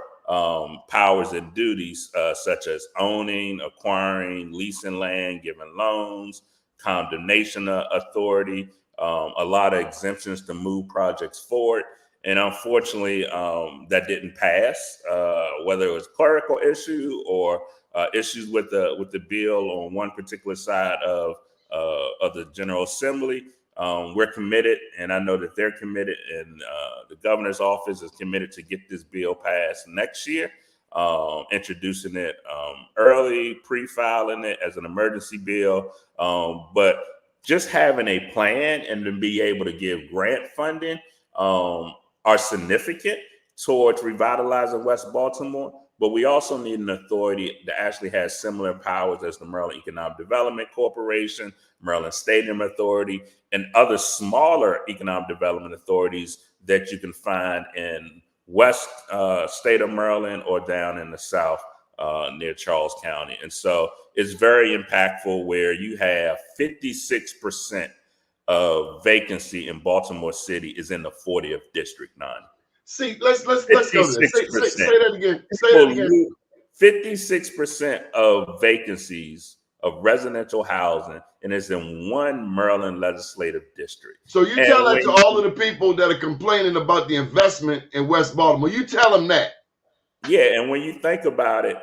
Speaker 6: powers and duties such as owning, acquiring, leasing land, giving loans, condemnation authority, a lot of exemptions to move projects forward. And unfortunately, that didn't pass, whether it was clerical issue or issues with the bill on one particular side of the General Assembly. We're committed, and I know that they're committed, and the governor's office is committed to get this bill passed next year, introducing it early, pre-filing it as an emergency bill. But just having a plan and to be able to give grant funding are significant towards revitalizing West Baltimore. But we also need an authority that actually has similar powers as the Maryland Economic Development Corporation, Maryland Stadium Authority, and other smaller economic development authorities that you can find in west state of Maryland or down in the south near Charles County. And so it's very impactful where you have 56% of vacancy in Baltimore City is in the 40th district, 9.
Speaker 3: See, let's go there. Say that again. Say that again.
Speaker 6: 56% of vacancies of residential housing, and it's in one Maryland legislative district.
Speaker 3: So you tell that to all of the people that are complaining about the investment in West Baltimore. You tell them that.
Speaker 6: Yeah, and when you think about it,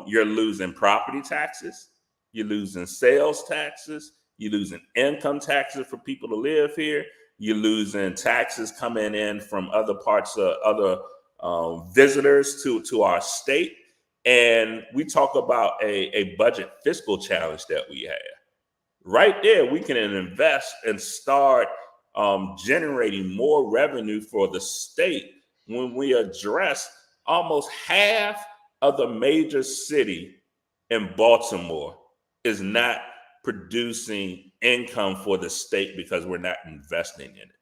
Speaker 6: you're losing property taxes, you're losing sales taxes, you're losing income taxes for people to live here. You're losing taxes coming in from other parts of other visitors to our state. And we talk about a budget fiscal challenge that we have. Right there, we can invest and start generating more revenue for the state when we address almost half of the major city in Baltimore is not producing income for the state because we're not investing in it.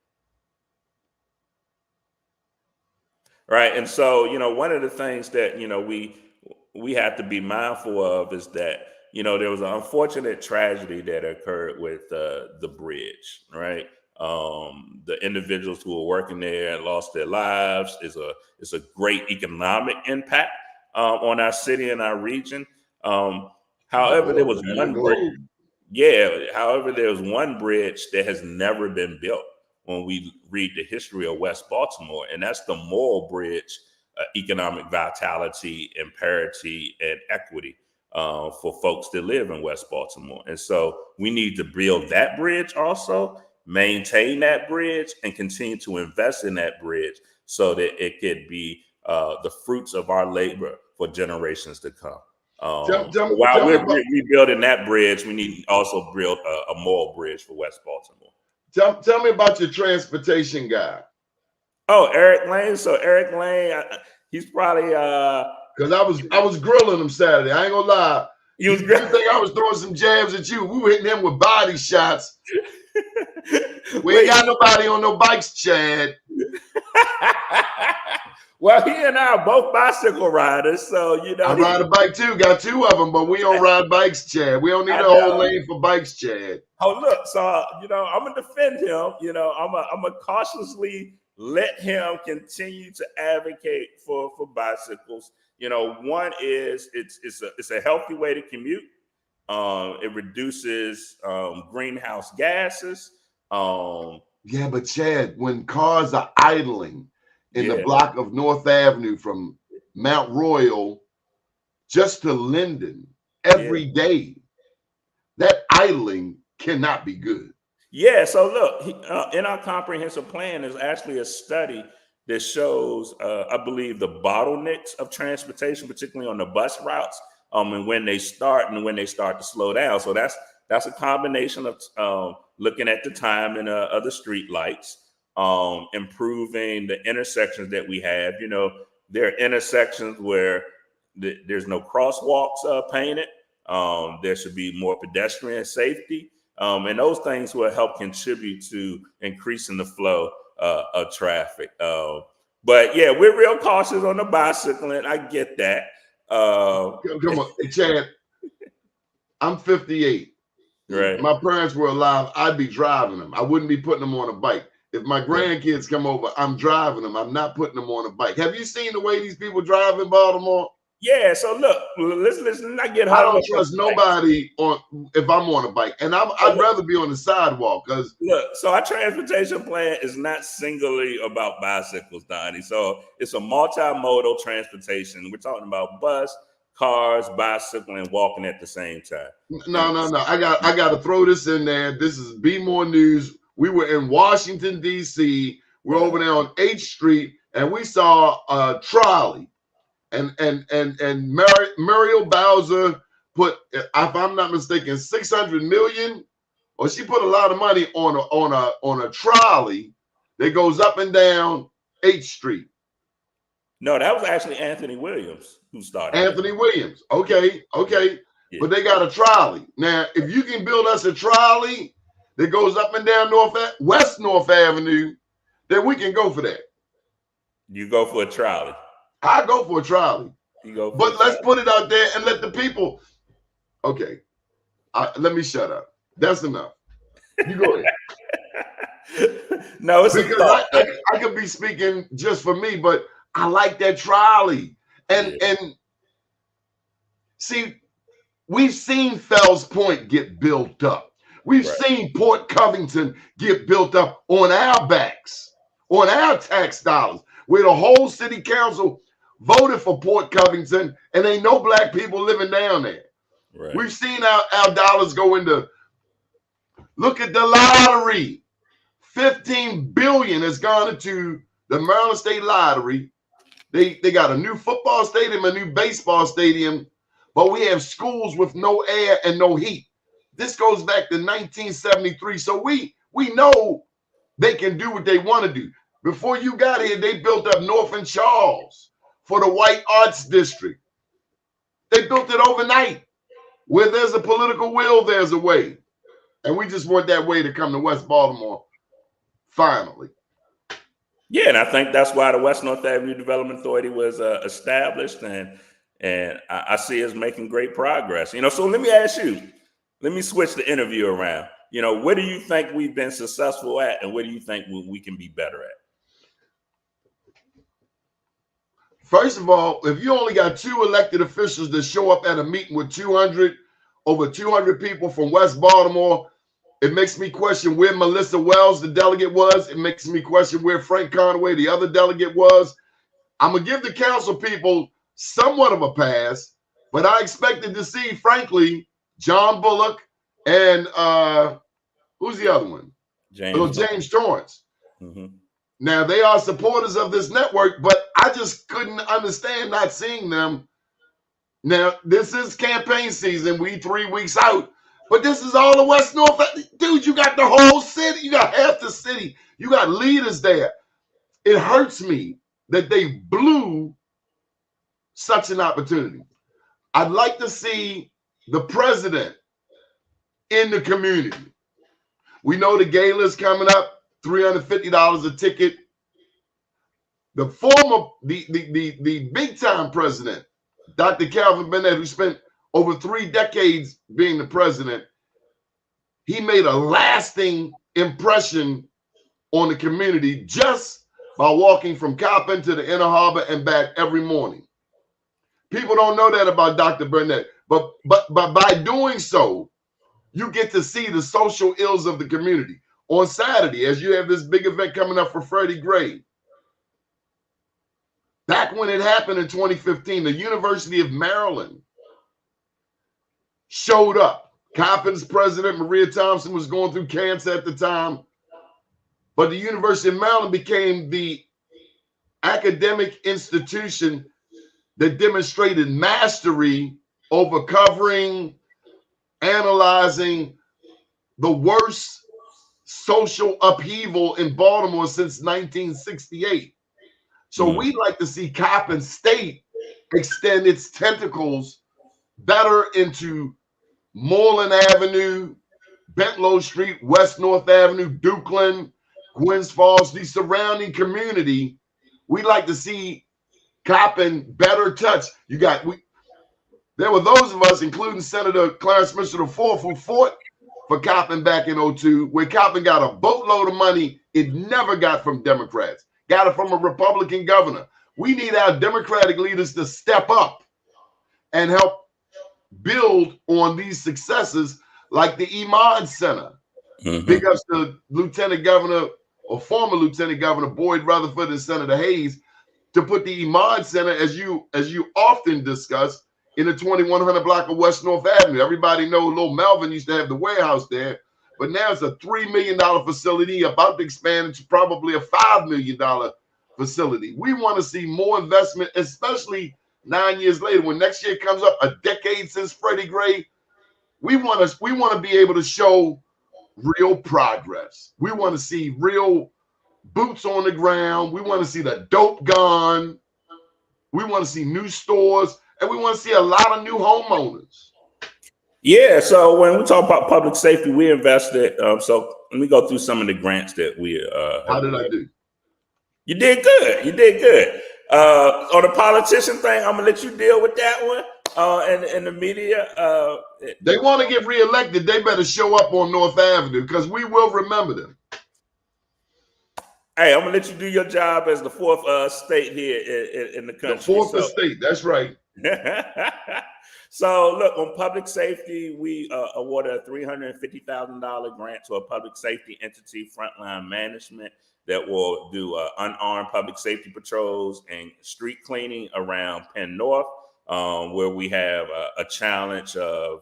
Speaker 6: Right. And so, one of the things that, we have to be mindful of is that, there was an unfortunate tragedy that occurred with the bridge, right? The individuals who were working there and lost their lives is a great economic impact on our city and our region. However, there was one bridge. Yeah. However, there's one bridge that has never been built when we read the history of West Baltimore, and that's the Moore Bridge, economic vitality and parity and equity for folks that live in West Baltimore. And so we need to build that bridge also, maintain that bridge, and continue to invest in that bridge so that it could be the fruits of our labor for generations to come. While we're rebuilding that bridge, we need to also build a moral bridge for West Baltimore.
Speaker 3: Tell me about your transportation guy.
Speaker 6: Oh, Eric Lane. So Eric Lane, He's probably
Speaker 3: because I was grilling him Saturday. I ain't gonna lie.
Speaker 6: you
Speaker 3: think I was throwing some jabs at you? We were hitting him with body shots. We ain't got nobody on no bikes, Chad.
Speaker 6: Well, he and I are both bicycle riders, so you know.
Speaker 3: I ride a bike too. Got two of them, but we don't ride bikes, Chad. We don't need a whole lane for bikes, Chad.
Speaker 6: Oh, look, so you know, I'm gonna defend him. You know, I'm gonna cautiously let him continue to advocate for bicycles. You know, one is it's a healthy way to commute. It reduces greenhouse gases.
Speaker 3: Yeah, but Chad, when cars are idling in the block of North Avenue from Mount Royal just to Linden every day, that idling cannot be good.
Speaker 6: Yeah, so look, in our comprehensive plan is actually a study that shows, I believe, the bottlenecks of transportation, particularly on the bus routes, and when they start to slow down. So that's a combination of looking at the timing of the street lights, improving the intersections that we have. You know, there are intersections where there's no crosswalks painted. There should be more pedestrian safety. And those things will help contribute to increasing the flow of traffic. But yeah, we're real cautious on the bicycling. I get that.
Speaker 3: Come on, Chad. I'm 58.
Speaker 6: Right.
Speaker 3: My parents were alive. I'd be driving them. I wouldn't be putting them on a bike. If my grandkids come over, I'm driving them. I'm not putting them on a bike. Have you seen the way these people drive in Baltimore?
Speaker 6: Yeah, so look, let's not get hung
Speaker 3: I
Speaker 6: up.
Speaker 3: don't trust nobody if I'm on a bike, and I'd rather be on the sidewalk because
Speaker 6: look. So our transportation plan is not singly about bicycles, Donnie. So it's a multimodal transportation. We're talking about bus, cars, bicycle, and walking at the same time.
Speaker 3: No. I got to throw this in there. This is Be More News. We were in Washington D.C. We're over there on H Street, and we saw a trolley. And Muriel Bowser put, if I'm not mistaken, 600 million, or she put a lot of money on a trolley that goes up and down 8th Street.
Speaker 6: No, that was actually Anthony Williams who started.
Speaker 3: Anthony Williams. Okay.
Speaker 6: Yeah.
Speaker 3: But they got a trolley. Now, if you can build us a trolley that goes up and down West North Avenue, then we can go for that.
Speaker 6: You go for a trolley.
Speaker 3: I go for a trolley. But let's put it out there and let the people. Okay. Let me shut up. That's enough. You go ahead.
Speaker 6: No, it's
Speaker 3: because I could be speaking just for me, but I like that trolley. And see, we've seen Fells Point get built up. We've seen Port Covington get built up on our backs, on our tax dollars, where the whole city council voted for Port Covington, and ain't no black people living down there. Right. We've seen our dollars go into, look at the lottery. 15 billion has gone into the Maryland State Lottery. They got a new football stadium, a new baseball stadium, but we have schools with no air and no heat. This goes back to 1973. So we know they can do what they want to do. Before you got here, they built up North and Charles for the White Arts District. They built it overnight. Where there's a political will, there's a way. And we just want that way to come to West Baltimore, finally.
Speaker 6: Yeah, and I think that's why the West North Avenue Development Authority was established, and I see us making great progress. You know, so let me ask you, let me switch the interview around. You know, what do you think we've been successful at, and what do you think we can be better at?
Speaker 3: First of all, if you only got 2 elected officials that show up at a meeting with over 200 people from West Baltimore, it makes me question where Melissa Wells, the delegate, was. It makes me question where Frank Conway, the other delegate, was. I'm going to give the council people somewhat of a pass, but I expected to see, frankly, John Bullock and who's the other one? James Torrance. Mm-hmm. Now, they are supporters of this network, but I just couldn't understand not seeing them. Now, this is campaign season. We 3 weeks out, but this is all the West North. Dude, you got the whole city. You got half the city. You got leaders there. It hurts me that they blew such an opportunity. I'd like to see the president in the community. We know the gala's coming up, $350 a ticket. The former, the big time president, Dr. Calvin Bennett, who spent over 3 decades being the president, he made a lasting impression on the community just by walking from Coppin to the Inner Harbor and back every morning. People don't know that about Dr. Burnett, but by doing so, you get to see the social ills of the community. On Saturday, as you have this big event coming up for Freddie Gray, back when it happened in 2015, the University of Maryland showed up. Coppin's president, Maria Thompson, was going through cancer at the time, but the University of Maryland became the academic institution that demonstrated mastery over covering, analyzing the worst social upheaval in Baltimore since 1968. So we'd like to see Coppin State extend its tentacles better into Moreland Avenue, Bentlow Street, West North Avenue, Dukeland, Gwynns Falls, the surrounding community. We'd like to see Coppin better touch. There were those of us, including Senator Clarence Mitchell IV, who fought for Coppin back in 2002, where Coppin got a boatload of money it never got from Democrats, got it from a Republican governor. We need our Democratic leaders to step up and help build on these successes like the Iman Center. Big ups to Lieutenant Governor or former Lieutenant Governor Boyd Rutherford and Senator Hayes to put the Iman Center, as you often discuss, in the 2100 block of West North Avenue. Everybody knows Little Melvin used to have the warehouse there, but now it's a $3 million facility about to expand into probably a $5 million facility. We want to see more investment, especially 9 years later. When next year comes up, a decade since Freddie Gray, we want to be able to show real progress. We want to see real boots on the ground. We want to see the dope gone. We want to see new stores, and we want to see a lot of new homeowners.
Speaker 6: Yeah, so when we talk about public safety, we invested. So let me go through some of the grants that we.
Speaker 3: How did I do?
Speaker 6: You did good. You did good. On the politician thing, I'm gonna let you deal with that one. And the media,
Speaker 3: they want to get reelected. They better show up on North Avenue because we will remember them.
Speaker 6: Hey, I'm gonna let you do your job as the 4th state here in the country.
Speaker 3: The 4th state. That's right.
Speaker 6: So look, on public safety, we awarded a $350,000 grant to a public safety entity, Frontline Management, that will do unarmed public safety patrols and street cleaning around Penn North, where we have a challenge of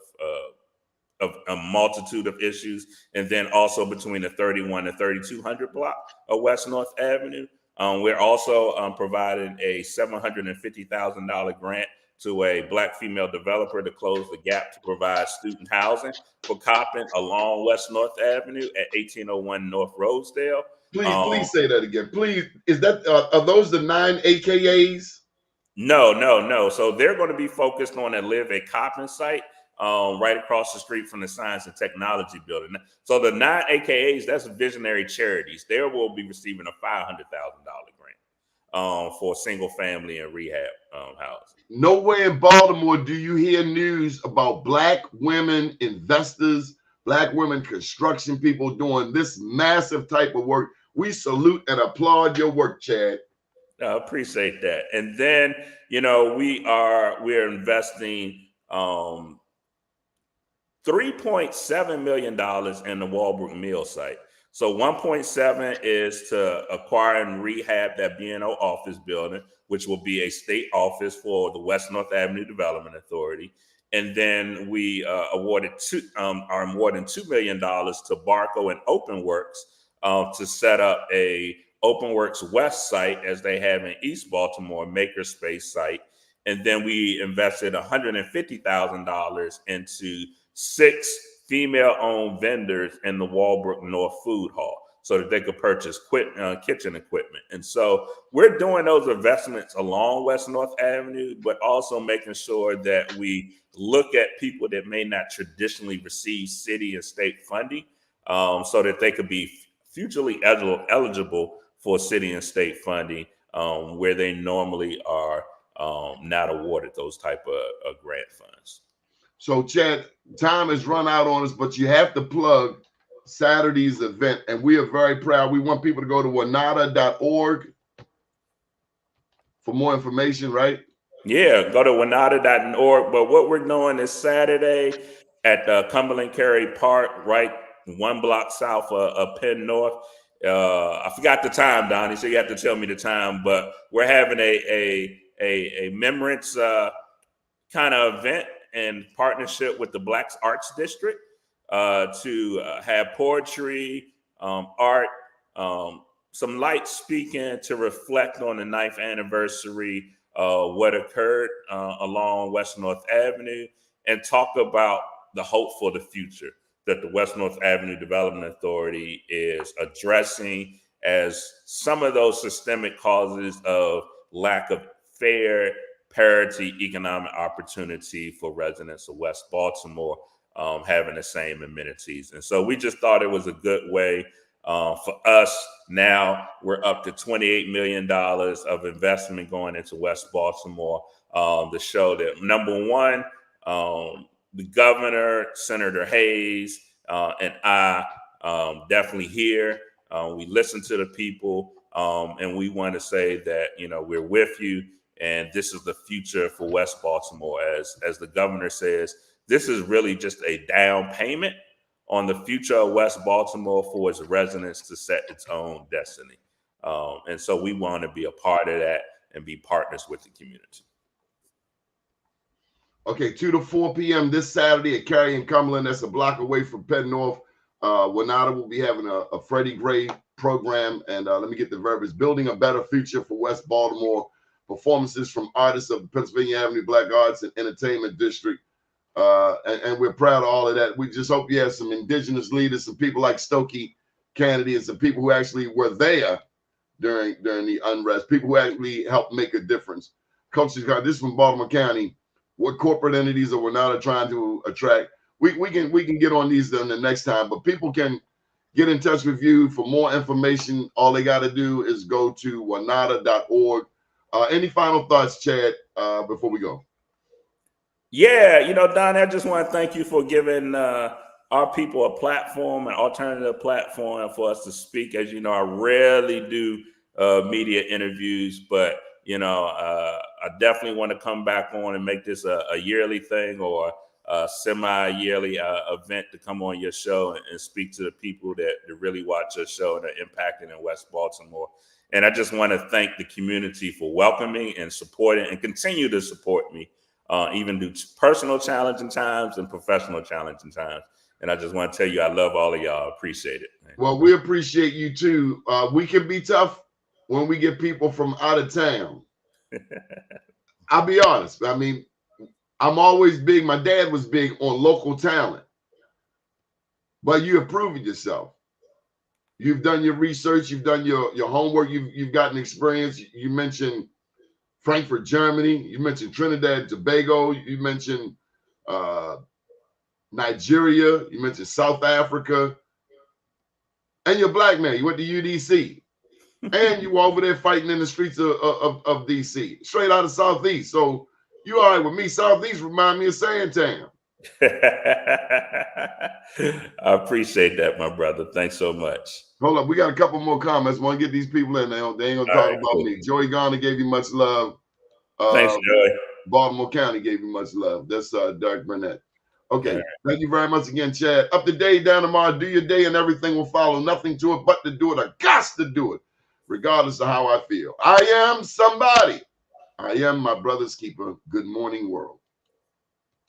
Speaker 6: a multitude of issues, and then also between the 31 and 3200 block of West North Avenue. We're also providing a $750,000 grant to a Black female developer to close the gap to provide student housing for Coppin along West North Avenue at 1801 North Rosedale.
Speaker 3: Please say that again. Please, is that are those the 9 AKAs?
Speaker 6: No. So they're going to be focused on a Live at Coppin site right across the street from the Science and Technology building. So the 9 AKAs, that's visionary charities. They will be receiving a $500,000 grant for single family and rehab housing.
Speaker 3: Nowhere in Baltimore do you hear news about Black women investors, Black women construction people doing this massive type of work. We salute and applaud your work, Chad.
Speaker 6: I appreciate that. And then, we're investing $3.7 million in the Walbrook Mill site. So 1.7 is to acquire and rehab that B&O office building, which will be a state office for the West North Avenue Development Authority. And then we are awarding $2 million to Barco and OpenWorks to set up a OpenWorks West site, as they have in East Baltimore, makerspace site. And then we invested $150,000 into 6 female-owned vendors in the Walbrook North Food Hall. so that they could purchase kitchen equipment. And so we're doing those investments along West North Avenue, but also making sure that we look at people that may not traditionally receive city and state funding, so that they could be futurely eligible for city and state funding, where they normally are not awarded those type of grant funds.
Speaker 3: So, Chad, time has run out on us, but you have to plug Saturday's event, and we are very proud. We want people to go to WNADA.org for more information, right?
Speaker 6: Yeah, go to WNADA.org. But what we're doing is Saturday at Cumberland Cary Park, right 1 block south of Penn North. I forgot the time, Donnie, so you have to tell me the time. But we're having a remembrance kind of event in partnership with the Black Arts District to have poetry, art, some light speaking to reflect on the 9th anniversary of what occurred along West North Avenue, and talk about the hope for the future that the West North Avenue Development Authority is addressing as some of those systemic causes of lack of fair parity economic opportunity for residents of West Baltimore, having the same amenities. And so we just thought it was a good way for us. Now we're up to $28 million of investment going into West Baltimore to show that, number one, the governor, Senator Hayes, and I definitely here. We listen to the people, and we want to say that, we're with you. And this is the future for West Baltimore. As the governor says, this is really just a down payment on the future of West Baltimore for its residents to set its own destiny. And so we want to be a part of that and be partners with the community.
Speaker 3: Okay, 2 to 4 p.m. this Saturday at Cary and Cumberland. That's a block away from Penn North. WNADA will be having a Freddie Gray program. And let me get the verbiage. Building a better future for West Baltimore. Performances from artists of the Pennsylvania Avenue Black Arts and Entertainment District. And we're proud of all of that. We just hope you have some indigenous leaders, some people like Stokey Kennedy, and some people who actually were there during the unrest, people who actually helped make a difference. Coach, this is from Baltimore County. What corporate entities are WNADA trying to attract? We can get on these the next time, but people can get in touch with you for more information. All they got to do is go to WNADA.org. Any final thoughts, Chad, before we go?
Speaker 6: Yeah, Don, I just want to thank you for giving our people a platform, an alternative platform for us to speak. As you know, I rarely do media interviews, but, I definitely want to come back on and make this a yearly thing or a semi-yearly event to come on your show and speak to the people that really watch your show and are impacted in West Baltimore. And I just want to thank the community for welcoming and supporting and continue to support me, even through personal challenging times and professional challenging times. And I just want to tell you, I love all of y'all. Appreciate it.
Speaker 3: Well, we appreciate you too. We can be tough when we get people from out of town. I'll be honest. I mean, I'm always big. My dad was big on local talent, but you have proven yourself. You've done your research. You've done your homework. You've gotten experience. You mentioned Frankfurt, Germany. You mentioned Trinidad and Tobago. You mentioned Nigeria. You mentioned South Africa. And you're a black man. You went to UDC. And you were over there fighting in the streets of DC, straight out of Southeast. So you all right with me. Southeast remind me of Sandtown.
Speaker 6: I appreciate that, my brother. Thanks so much.
Speaker 3: Hold up. We got a couple more comments. Want to get these people in there. They ain't going to talk about me. Joey Garner gave you much love.
Speaker 6: Thanks, Joey.
Speaker 3: Baltimore County gave you much love. That's Doug Burnett. Okay. Right. Thank you very much again, Chad. Up to date, down tomorrow. Do your day and everything will follow. Nothing to it but to do it. I got to do it, regardless of how I feel. I am somebody. I am my brother's keeper. Good morning, world.